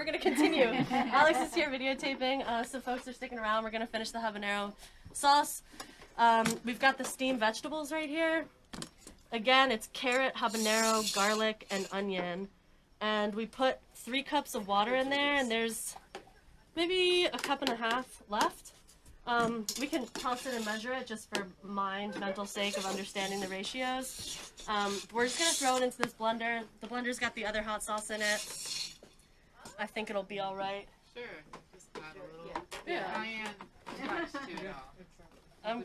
we're gonna continue. Alex is here videotaping, so folks are sticking around. We're gonna finish the habanero sauce. We've got the steamed vegetables right here. Again, it's carrot, habanero, garlic, and onion. And we put 3 cups of water in there, and there's maybe a cup and a half left. We can toss it and measure it just for mental sake of understanding the ratios. We're just going to throw it into this blender. The blender's got the other hot sauce in it. I think it'll be all right. Sure. Just add a little. Yeah. Cayenne touch to it all. I'm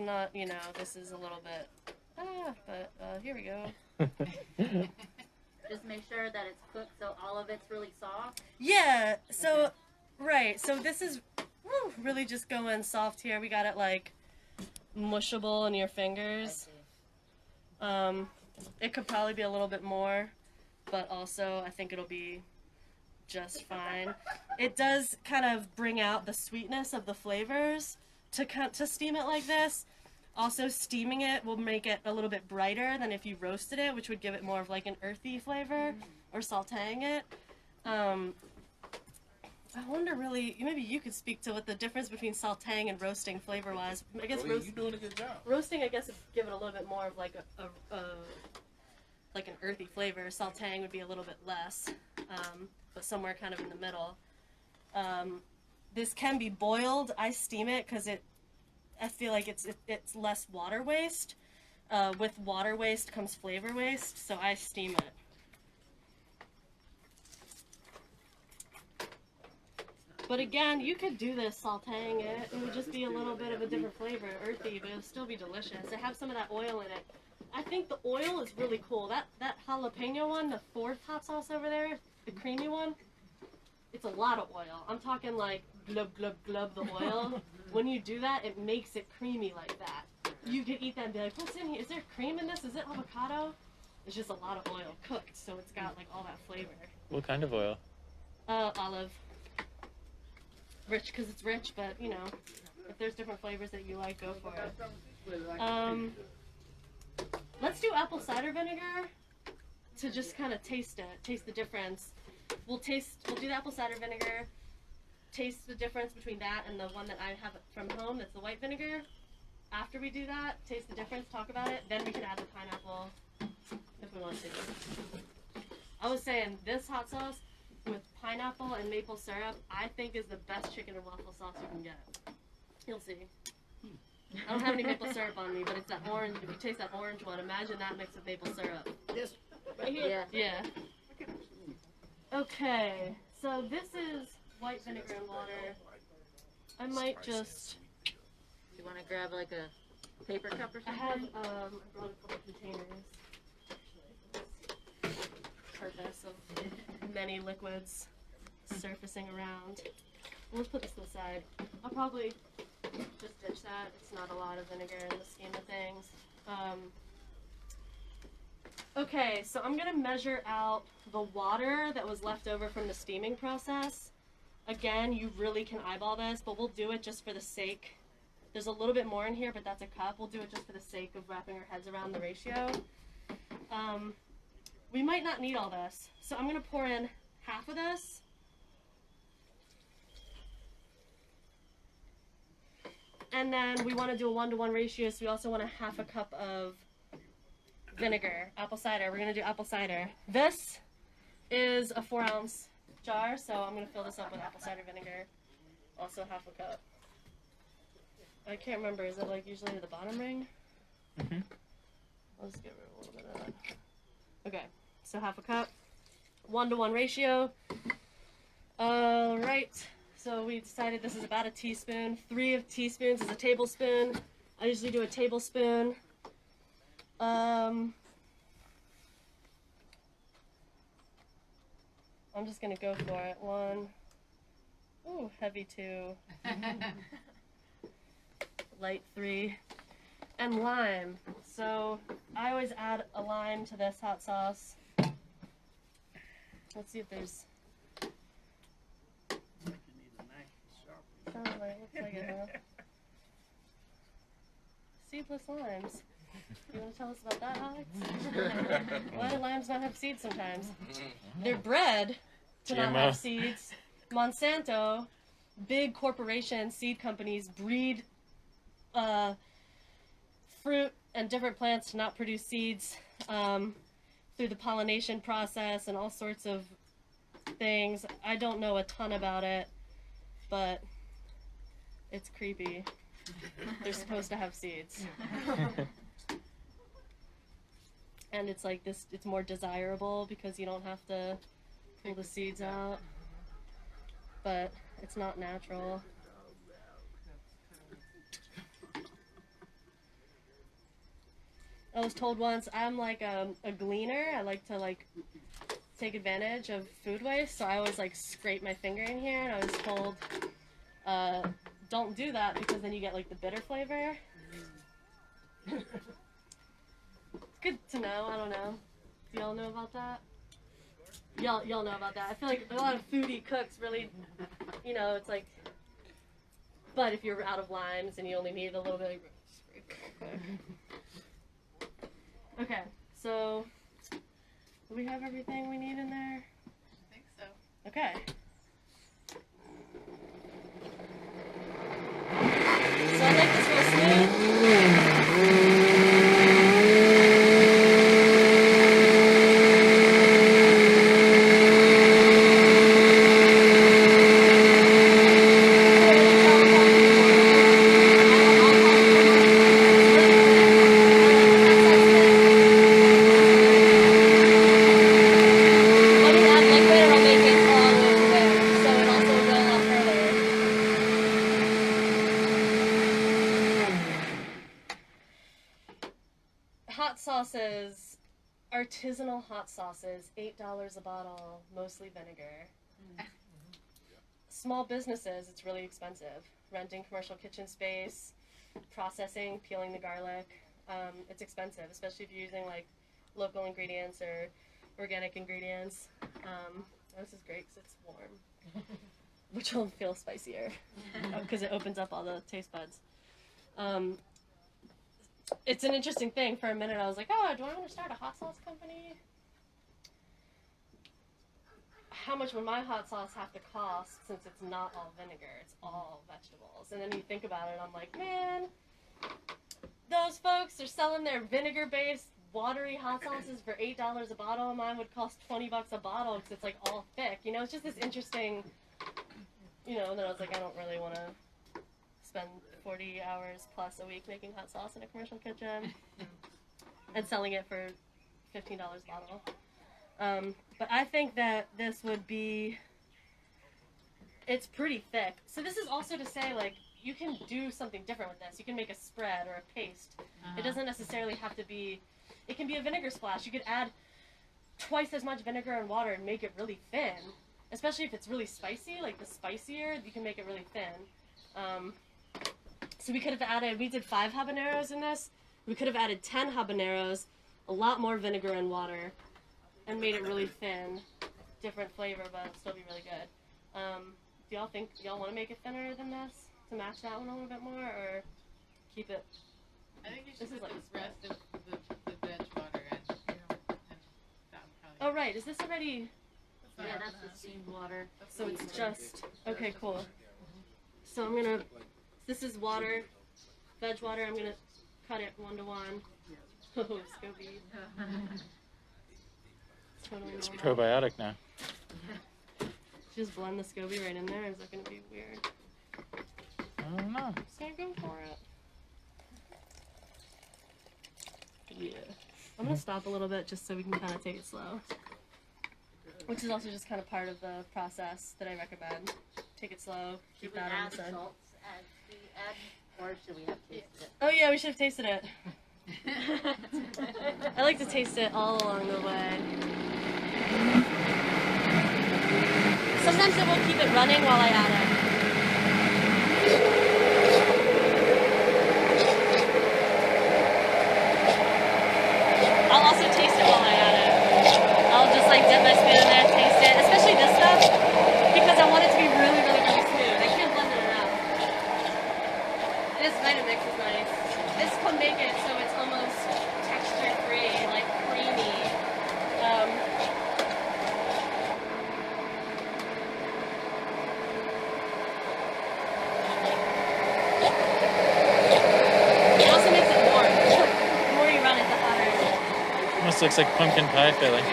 not, this is a little bit, but here we go. Just make sure that it's cooked so all of it's really soft. Yeah, so, right, so this is really just going soft here. We got it like mushable in your fingers. It could probably be a little bit more, but also I think it'll be just fine. It does kind of bring out the sweetness of the flavors to steam it like this. Also, steaming it will make it a little bit brighter than if you roasted it, which would give it more of like an earthy flavor, or sauteing it. I wonder really, maybe you could speak to what the difference between sauteing and roasting flavor-wise. I guess you're doing a good job. Roasting, I guess, would give it a little bit more of like like an earthy flavor. Sauteing would be a little bit less, but somewhere kind of in the middle. This can be boiled. I steam it because I feel like it's less water waste. With water waste comes flavor waste, so I steam it. But again, you could do this sauteing it. It would just be a little bit of a different flavor, earthy, but it would still be delicious. It have some of that oil in it. I think the oil is really cool. That jalapeno one, the 4th hot sauce over there, the creamy one, it's a lot of oil. I'm talking like glub, glub, glub the oil. When you do that, it makes it creamy like that. You could eat that and be like, what's in here? Is there cream in this? Is it avocado? It's just a lot of oil cooked, so it's got like all that flavor. What kind of oil? Olive. Rich because it's rich, but if there's different flavors that you like, go for it. Let's do apple cider vinegar to just kind of taste the difference. We'll do the apple cider vinegar, taste the difference between that and the one that I have from home, that's the white vinegar. After we do that, taste the difference, talk about it, then we can add the pineapple if we want to. I was saying this hot sauce with pineapple and maple syrup, I think is the best chicken and waffle sauce you can get. You'll see. I don't have any maple syrup on me, but it's that orange. If you taste that orange one, imagine that mixed with maple syrup. Yes. Right here? Yeah. Yeah. Okay, so this is white vinegar and water. I might just... You want to grab like a paper cup or I something? have, I brought a couple containers. Purpose of many liquids surfacing around. Let's put this to the side. I'll probably just ditch that. It's not a lot of vinegar in the scheme of things. Okay, so I'm going to measure out the water that was left over from the steaming process. Again, you really can eyeball this, but we'll do it just for the sake. There's a little bit more in here, but that's a cup. We'll do it just for the sake of wrapping our heads around the ratio. We might not need all this, so I'm going to pour in half of this. And then we want to do a 1-to-1 ratio, so we also want a half a cup of vinegar, apple cider. We're going to do apple cider. This is a 4-ounce jar, so I'm going to fill this up with apple cider vinegar, also half a cup. I can't remember, is it like usually the bottom ring? Mm-hmm. Let's get rid of a little bit of that. Okay, so half a cup, 1-to-1 ratio. All right, so we decided this is about a teaspoon. 3 teaspoons is a tablespoon. I usually do a tablespoon. I'm just gonna go for it. 1. Ooh, heavy 2. Light 3. And lime. So I always add a lime to this hot sauce. Let's see if there's... Sounds like, looks like it, huh? Seedless limes. You want to tell us about that, Alex? Why do limes not have seeds sometimes? They're bred to not GMO. have seeds. Monsanto, big corporation seed companies breed fruit and different plants to not produce seeds through the pollination process and all sorts of things. I don't know a ton about it, but it's creepy. They're supposed to have seeds. And it's like this, it's more desirable because you don't have to pull the seeds out. But it's not natural. I was told once I'm like a gleaner. I like to like take advantage of food waste, so I always like scrape my finger in here, and I was told don't do that because then you get like the bitter flavor. It's good to know. I don't know. Do y'all know about that? Y'all know about that. I feel like a lot of foodie cooks really, you know, it's like, but if you're out of limes and you only need a little bit of okay, so do we have everything we need in there? I think so. Okay. So I like this real smooth. When you add liquid, it'll make it all over there, so it also will off further. Hot sauces, artisanal hot sauces, $8 a bottle, mostly vinegar. Small businesses, it's really expensive. Renting commercial kitchen space, processing, peeling the garlic, it's expensive, especially if you're using like local ingredients or organic ingredients. This is great because it's warm, which will feel spicier because it opens up all the taste buds. It's an interesting thing. For a minute, I was like, oh, do I want to start a hot sauce company? How much would my hot sauce have to cost since it's not all vinegar, it's all vegetables? And then you think about it, I'm like, man, those folks are selling their vinegar-based watery hot sauces for $8 a bottle. Mine would cost $20 a bottle because it's like all thick. You know, it's just this interesting, you know, and then I was like, I don't really want to spend 40 hours plus a week making hot sauce in a commercial kitchen and selling it for $15 a bottle. But I think that this would be, it's pretty thick. So this is also to say, like, you can do something different with this. You can make a spread or a paste. It doesn't necessarily have to be, it can be a vinegar splash. You could add twice as much vinegar and water and make it really thin. Especially if it's really spicy, like the spicier, you can make it really thin. So we could have added, we did 5 habaneros in this. We could have added 10 habaneros, a lot more vinegar and water, and made it really thin. Different flavor, but still be really good. Do y'all think, y'all want to make it thinner than this to match that one a little bit more, or keep it? I think you should This is put like- this rest of the veg water in. And that would probably. Oh right, is this already, That's Yeah, not that's enough. the steamed water. so it's just, okay, cool. So I'm gonna, this is water, veg water, I'm gonna cut it 1-to-1. Oh, Scobie. Totally It's normal. probiotic now. Just blend the SCOBY right in there. Is that going to be weird? I don't know. Just gonna go for it. Yeah. I'm gonna stop a little bit just so we can kind of take it slow. Which is also just kind of part of the process that I recommend. Take it slow. Keep Should we that on add the side. salts as we add, or should we have tasted it? Oh yeah, we should have tasted it. I like to taste it all along the way. Sometimes I will keep it running while I add it. I'll also taste it while I add it. I'll just like dip my spoon in there, taste it, especially this stuff, because I want it to be really, really, really smooth. I can't blend it enough. This Vitamix is nice. This can make it so it's almost texture-free, like creamy. almost looks like pumpkin pie filling.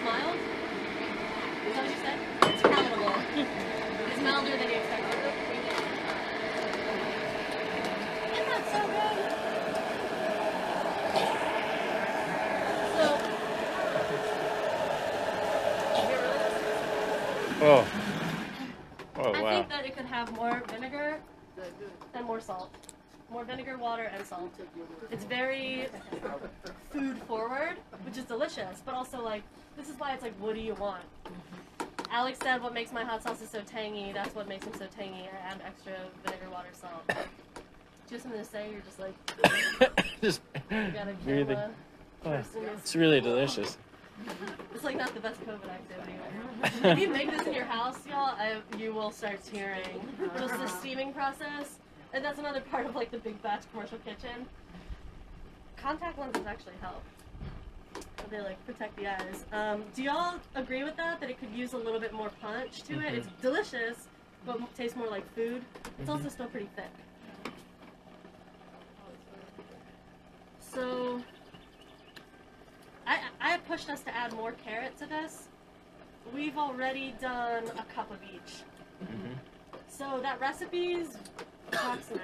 Mild? Is that what you said? It's palatable. It's milder than you expected. Isn't that so good? So, Oh. Oh, I wow. think that it could have more vinegar and more salt. More vinegar, water, and salt. It's very food forward, which is delicious, but also like, this is why it's like, what do you want? Alex said what makes my hot sauces so tangy, that's what makes them so tangy. I add extra vinegar, water, salt. Do you have something to say? You're just like, Just you gotta kill breathing. the Oh, person. it's really delicious. It's like not the best COVID activity. If you make this in your house, y'all, you will start tearing. Just the steaming process, and that's another part of like the big batch commercial kitchen. Contact lenses actually help. They like protect the eyes. Do y'all agree with that? That it could use a little bit more punch to it? It's delicious, but tastes more like food. It's also still pretty thick. So I have pushed us to add more carrot to this. We've already done a cup of each. So that recipe's approximate.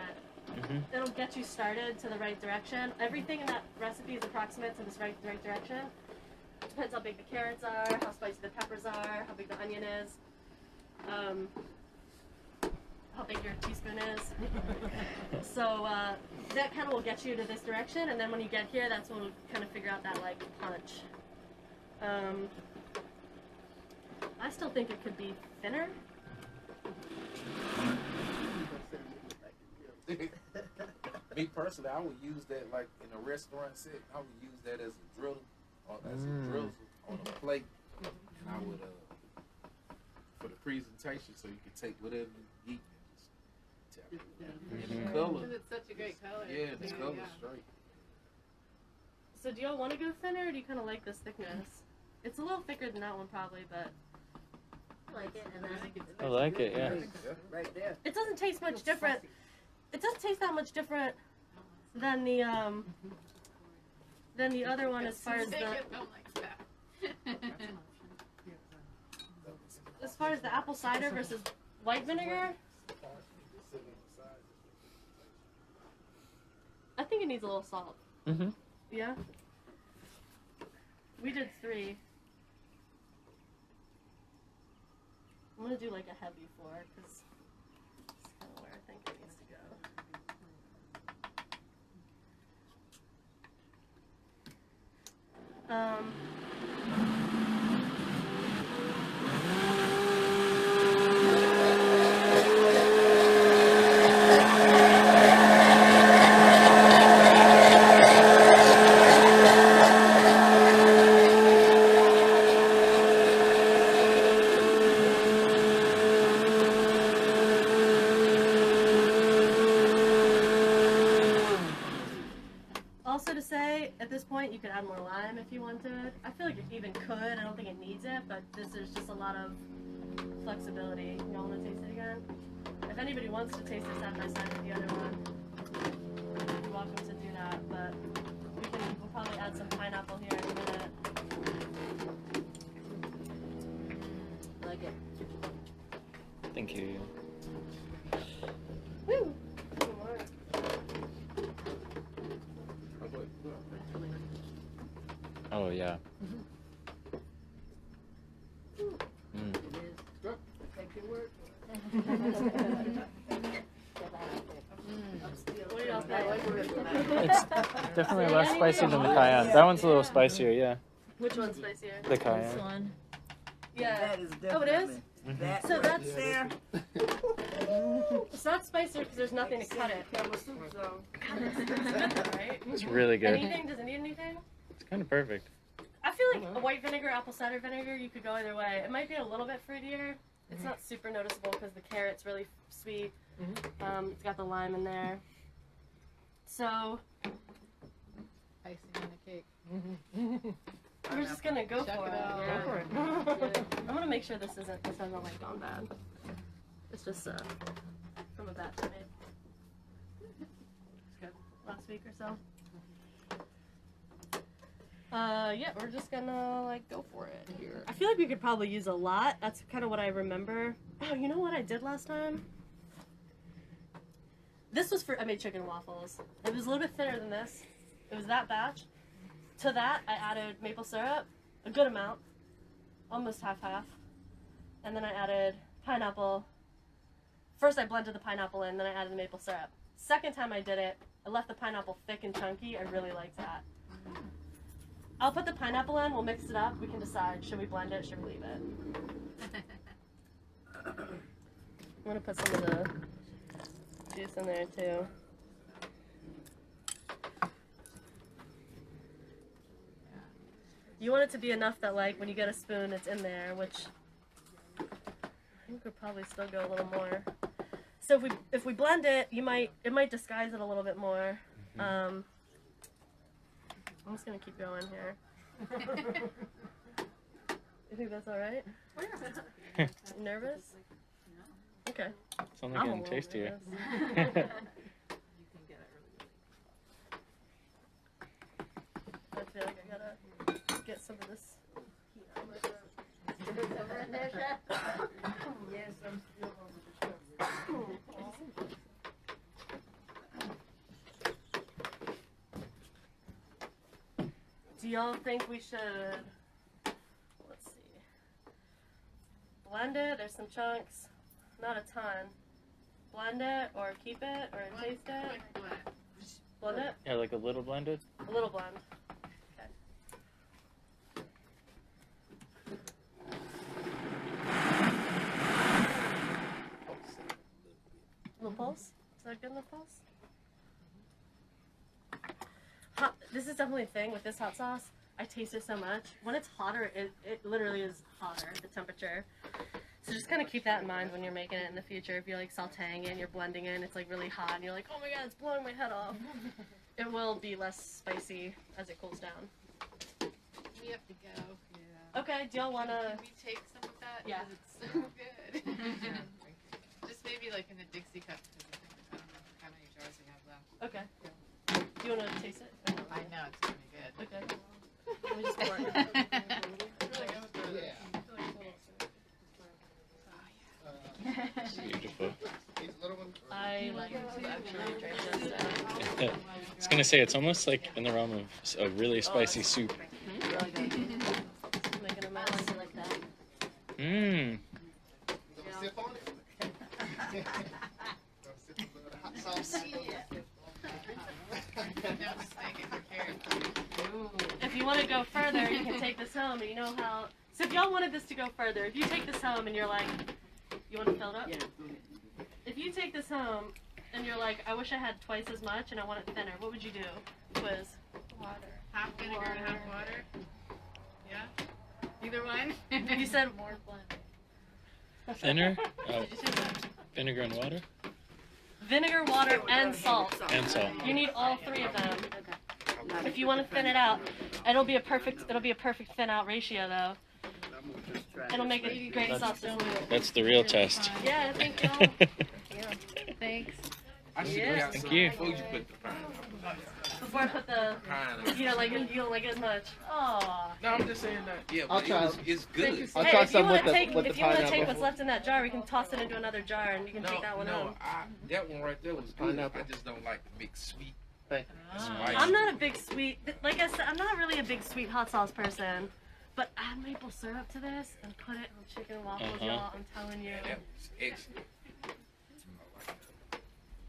It'll get you started to the right direction. Everything in that recipe is approximate to this right direction. Depends how big the carrots are, how spicy the peppers are, how big the onion is, how big your teaspoon is. So that kind of will get you to this direction, and then when you get here, that's when we'll kind of figure out that like punch. I still think it could be thinner. Me personally, I would use that like in a restaurant set. I would use that as a drizzle, or as a drizzle on a plate, and I would for the presentation, so you can take whatever you eat and just tap it. And the color, Because it's such a great color. yeah, the color's straight. So do y'all want to go thinner, or do you kind of like this thickness? It's a little thicker than that one probably, but I like it, and then I like it, yeah. Right there. it doesn't taste much different. It doesn't taste that much different than the other one as far as the Don't like that. apple cider versus white vinegar. I think it needs a little salt. Yeah. We did 3. I'm gonna do like a heavy 4 because it's kind of where I think it needs to go. Also to say, at this point, you could add more lime if you wanted. I feel like it even could. I don't think it needs it, but there's just a lot of flexibility. Y'all want to taste it again? If anybody wants to taste it side by side with the other one, you're welcome to do that. But we'll probably add some pineapple here in a minute. I like it. Thank you. Woo! Oh, yeah. What do y'all think? It's definitely less spicy than the cayenne. That one's a little spicier, yeah. Which one's spicier? The cayenne. Yeah. That is Oh, it is? That So right that's- there. It's not spicier because there's nothing to cut it. Right? It's really good. Anything? Does it need anything? It's kind of perfect. I feel like a white vinegar, apple cider vinegar, you could go either way. It might be a little bit fruitier. It's not super noticeable because the carrot's really sweet. It's got the lime in there. So, icing on the cake. We're just gonna go Check for it it. out. Go for it. I'm gonna make sure this hasn't like gone bad. It's just from a batch I made. It's good. Last week or so. Yeah, we're just gonna like go for it here. I feel like we could probably use a lot. That's kind of what I remember. Oh, you know what I did last time? This was I made chicken waffles. It was a little bit thinner than this. It was that batch. To that, I added maple syrup, a good amount, almost half. And then I added pineapple. First I blended the pineapple in, then I added the maple syrup. Second time I did it, I left the pineapple thick and chunky. I really liked that. I'll put the pineapple in, we'll mix it up, we can decide, should we blend it, should we leave it? I'm gonna put some of the juice in there too. You want it to be enough that like when you get a spoon it's in there, which I think we'll probably still go a little more. So if we blend it, it might disguise it a little bit more. I'm just gonna keep going here. You think that's all right? You nervous? Okay. It's only I'm a getting little tastier. nervous. I feel like I gotta get some of this heat out of my throat. Yes, I'm still on the Do y'all think we should, let's see, blend it? There's some chunks, not a ton. Blend it or keep it or taste it? Blend it? Yeah, like a little blended. A little blend. Okay. A little pulse? Is that good enough pulse? This is definitely a thing with this hot sauce. I taste it so much. When it's hotter, it literally is hotter, the temperature. So just kind of keep that in mind when you're making it in the future. If you're like sauteing it and you're blending it and it's like really hot and you're like, oh my god, it's blowing my head off. It will be less spicy as it cools down. We have to go. Yeah. Okay, do y'all want to... Can we take some of that? Yeah. 'Cause it's so good. Just maybe like in a Dixie cup. 'Cause I don't know how many jars we have left. Okay. Do you want to taste it? I know it's gonna be good. Okay. Let me just pour it. Beautiful. I like to actually drink this. I was gonna say it's almost like in the realm of a really spicy soup. Really good. Making a mess. I like that. Mmm. Sip on it. Sip of the hot sauce. If you want to go further, you can take this home, and you know how... So if y'all wanted this to go further, if you take this home and you're like... You want to fill it up? Yeah. If you take this home and you're like, I wish I had twice as much and I want it thinner, what would you do? Quiz. Water. Half vinegar and half water. Yeah. Either one. You said... More blend. Thinner? Oh, Did you say that? vinegar and water? Vinegar, water, and salt. And salt. You need all three of them. Okay. If you want to thin it out, it'll be a perfect thin out ratio though. It'll make a great sausage. That's the real test. Yeah, thank y'all. Thanks. I should Yeah. grab Thank some you. before you put the pineapple. Before I put the, Pineapple. you don't like it as much. Aww. No, I'm just saying that. Yeah, I'll but try it's good. I'll Hey, try if you some want with to the take, with the if you want to take pineapple. what's left in that jar, we can toss it into another jar and you can take that one home. That one right there was good. Pineapple. I just don't like the big sweet. Thank Spicy. I'm not a big sweet, like I said, I'm not really a big sweet hot sauce person. But add maple syrup to this and put it on chicken and waffles, y'all. I'm telling you. That was excellent.